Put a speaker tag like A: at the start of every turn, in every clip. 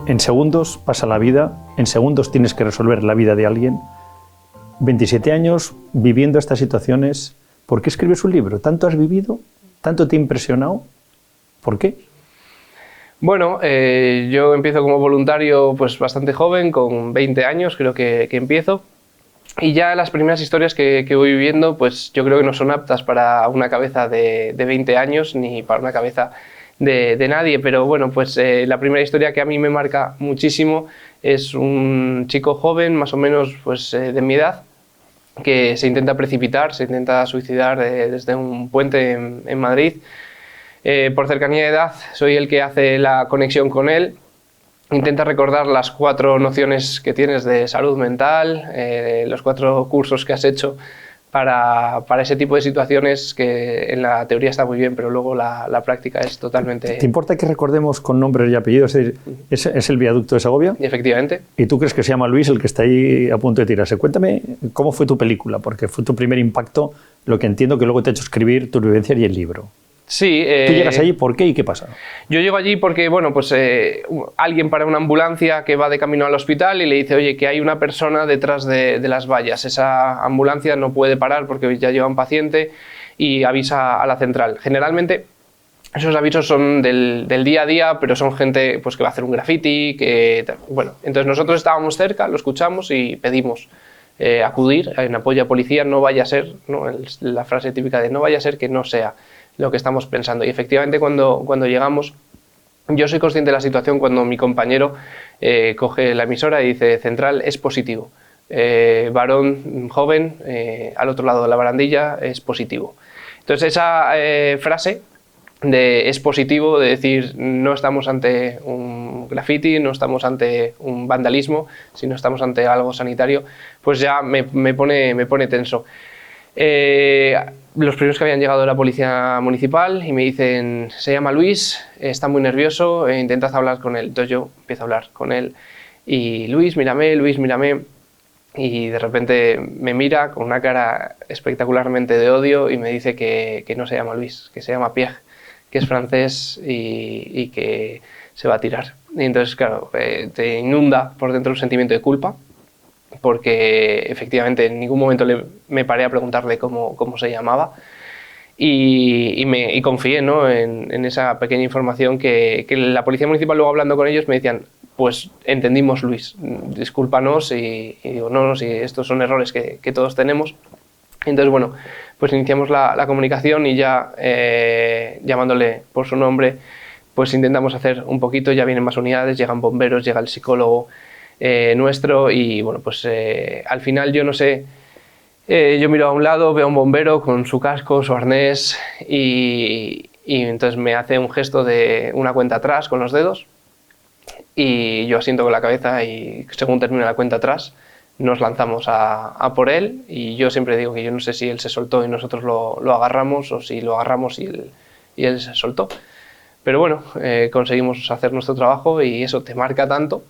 A: En segundos pasa la vida, en segundos tienes que resolver la vida de alguien. 27 años viviendo estas situaciones. ¿Por qué escribes un libro? ¿Tanto has vivido? ¿Tanto te ha impresionado? ¿Por qué?
B: Bueno, yo empiezo como voluntario pues bastante joven, con 20 años creo que empiezo. Y ya las primeras historias que voy viviendo, pues yo creo que no son aptas para una cabeza de 20 años ni para una cabeza de nadie, pero bueno, pues la primera historia que a mí me marca muchísimo es un chico joven, más o menos pues, de mi edad, que se intenta precipitar, se intenta suicidar desde un puente en Madrid. Por cercanía de edad soy el que hace la conexión con él, intenta recordar las 4 nociones que tienes de salud mental, los 4 cursos que has hecho para ese tipo de situaciones que en la teoría está muy bien, pero luego la práctica es totalmente...
A: ¿Te importa que recordemos con nombres y apellidos? Es decir, ¿es el viaducto de Segovia?
B: Efectivamente.
A: ¿Y tú crees que se llama Luis el que está ahí a punto de tirarse? Cuéntame cómo fue tu película, porque fue tu primer impacto, lo que entiendo que luego te ha hecho escribir tus vivencias y el libro.
B: Sí.
A: ¿Tú llegas allí por qué y qué pasa?
B: Yo llego allí porque, bueno, pues alguien para una ambulancia que va de camino al hospital y le dice, oye, que hay una persona detrás de las vallas. Esa ambulancia no puede parar porque ya lleva un paciente y avisa a la central. Generalmente esos avisos son del día a día, pero son gente pues, que va a hacer un graffiti, bueno, entonces nosotros estábamos cerca, lo escuchamos y pedimos acudir en apoyo a policía, no vaya a ser, ¿no? La frase típica de no vaya a ser que no sea lo que estamos pensando. Y efectivamente cuando llegamos, yo soy consciente de la situación cuando mi compañero coge la emisora y dice central es positivo, varón joven al otro lado de la barandilla es positivo. Entonces esa frase de es positivo, de decir no estamos ante un graffiti, no estamos ante un vandalismo, sino estamos ante algo sanitario, pues ya me pone tenso. Los primeros que habían llegado de la policía municipal y me dicen, se llama Luis, está muy nervioso, intentad hablar con él. Entonces yo empiezo a hablar con él y Luis, mírame, y de repente me mira con una cara espectacularmente de odio y me dice que no se llama Luis, que se llama Pierre, que es francés y que se va a tirar. Y entonces, claro, te inunda por dentro un sentimiento de culpa, porque efectivamente en ningún momento me paré a preguntarle cómo se llamaba y confié, ¿no? en esa pequeña información que la policía municipal, luego hablando con ellos, me decían, pues entendimos Luis, discúlpanos, y digo, no, si estos son errores que todos tenemos. Entonces, bueno, pues iniciamos la comunicación y ya llamándole por su nombre, pues intentamos hacer un poquito, ya vienen más unidades, llegan bomberos, llega el psicólogo nuestro y bueno, pues al final yo no sé, yo miro a un lado, veo a un bombero con su casco, su arnés y entonces me hace un gesto de una cuenta atrás con los dedos y yo asiento con la cabeza y según termina la cuenta atrás nos lanzamos a por él y yo siempre digo que yo no sé si él se soltó y nosotros lo agarramos o si lo agarramos y él se soltó, pero bueno, conseguimos hacer nuestro trabajo y eso te marca tanto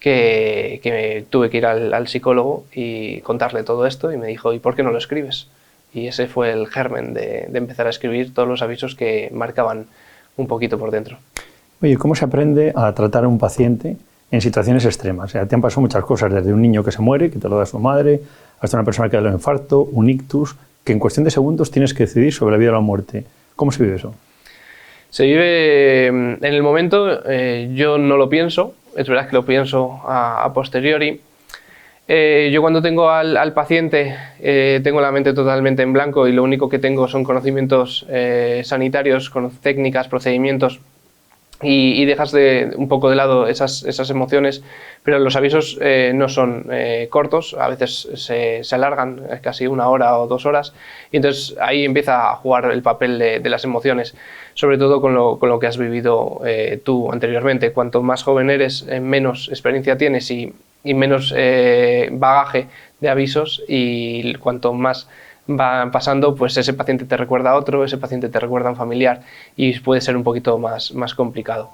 B: que tuve que ir al psicólogo y contarle todo esto y me dijo, ¿y por qué no lo escribes? Y ese fue el germen de empezar a escribir todos los avisos que marcaban un poquito por dentro.
A: Oye, ¿cómo se aprende a tratar a un paciente en situaciones extremas? O sea, te han pasado muchas cosas, desde un niño que se muere, que te lo da su madre, hasta una persona que le da un infarto, un ictus, que en cuestión de segundos tienes que decidir sobre la vida o la muerte. ¿Cómo se vive eso?
B: Se vive en el momento, yo no lo pienso, es verdad que lo pienso a posteriori. Yo cuando tengo al paciente tengo la mente totalmente en blanco y lo único que tengo son conocimientos sanitarios, con técnicas, procedimientos y dejas un poco de lado esas emociones, pero los avisos no son cortos, a veces se alargan casi 1 hora o 2 horas y entonces ahí empieza a jugar el papel de las emociones, sobre todo con lo que has vivido tú anteriormente. Cuanto más joven eres, menos experiencia tienes y menos bagaje de avisos y cuanto más van pasando, pues ese paciente te recuerda a otro, ese paciente te recuerda a un familiar y puede ser un poquito más complicado.